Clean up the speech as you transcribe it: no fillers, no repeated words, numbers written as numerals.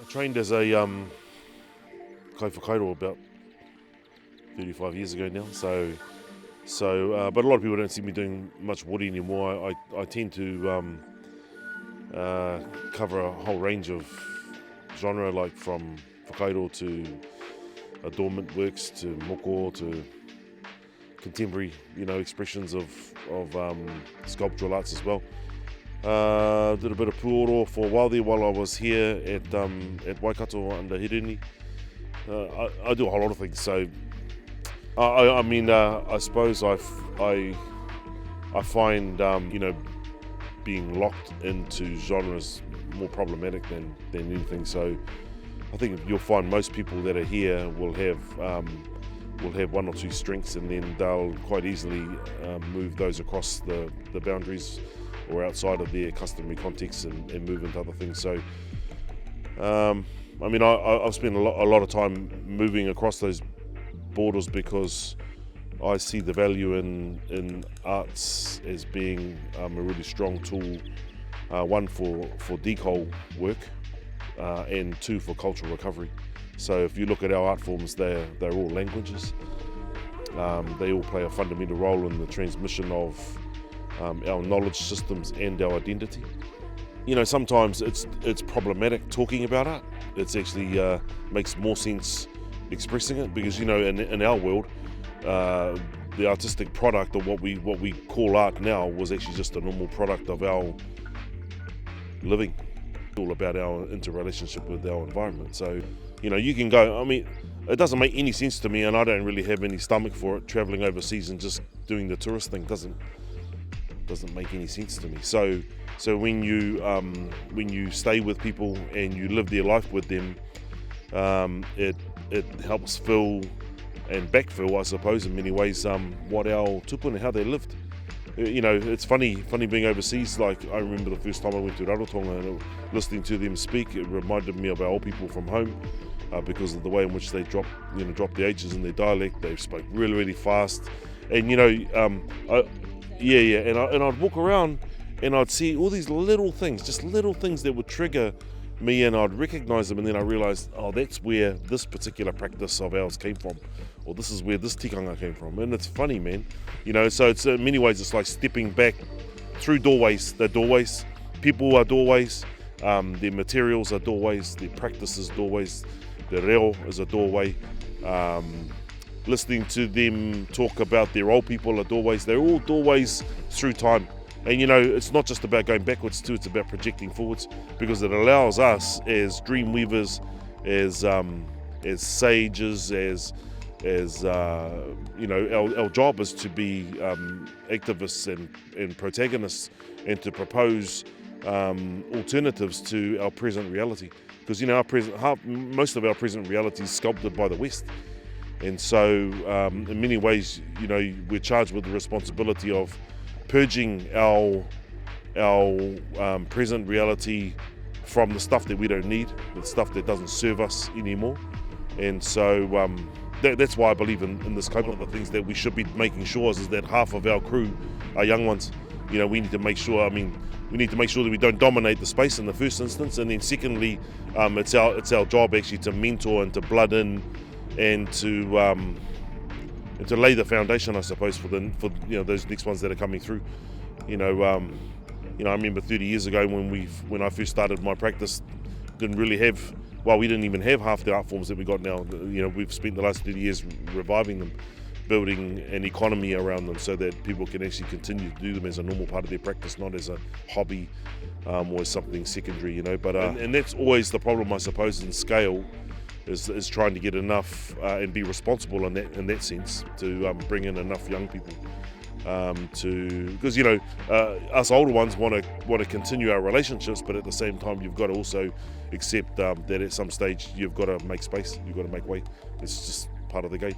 trained as a kōrero about 35 years ago now. So, but a lot of people don't see me doing much woody anymore. I tend to cover a whole range of genre, like from whakairo to adornment works to moko to contemporary, expressions of sculptural arts as well. Did a bit of puoro for a while there while I was here at Waikato under Hiruni. I do a whole lot of things, so I suppose I find being locked into genres more problematic than anything. So I think you'll find most people that are here will have one or two strengths, and then they'll quite easily move those across the boundaries or outside of their customary context and move into other things. So I've spent a lot of time moving across those borders because I see the value in arts as being a really strong tool, one for decol work, and two for cultural recovery. So if you look at our art forms, they're all languages. They all play a fundamental role in the transmission of our knowledge systems and our identity. Sometimes it's problematic talking about art. It's actually makes more sense expressing it, because in our world, the artistic product, or what we call art now, was actually just a normal product of our living. It's all about our interrelationship with our environment. So you can go, it doesn't make any sense to me, and I don't really have any stomach for it, travelling overseas and just doing the tourist thing doesn't make any sense to me. So when you stay with people and you live their life with them, it helps fill and backfill, I suppose, in many ways, what our tupuna, how they lived. It's funny being overseas. Like, I remember the first time I went to Rarotonga and listening to them speak, it reminded me of our old people from home, because of the way in which they dropped the H's in their dialect. They spoke really, really fast, and and I'd walk around and I'd see all these little things that would trigger me, and I'd recognise them, and then I realised, that's where this particular practice of ours came from, or this is where this tikanga came from. And it's funny, man. So it's in many ways, it's like stepping back through doorways. They're doorways. People are doorways. Their materials are doorways. Their practices doorways. The reo is a doorway. Listening to them talk about their old people are doorways. They're all doorways through time. And it's not just about going backwards too, it's about projecting forwards, because it allows us as dream weavers, as sages, as our job is to be activists and protagonists, and to propose alternatives to our present reality, because most of our present reality is sculpted by the West. And so in many ways, we're charged with the responsibility of purging our present reality from the stuff that we don't need, the stuff that doesn't serve us anymore. And so that's why I believe in this covenant. One of the things that we should be making sure is that half of our crew are young ones. We need to make sure. We need to make sure that we don't dominate the space in the first instance, and then secondly, it's our job actually to mentor and to blood in and to lay the foundation, I suppose, for those next ones that are coming through. I remember 30 years ago when I first started my practice, we didn't even have half the art forms that we got now. We've spent the last 30 years reviving them, building an economy around them so that people can actually continue to do them as a normal part of their practice, not as a hobby or as something secondary. But and that's always the problem, I suppose, in scale. Is trying to get enough and be responsible in that sense to bring in enough young people because us older ones want to continue our relationships, but at the same time you've got to also accept that at some stage you've got to make space, you've got to make way. It's just part of the game.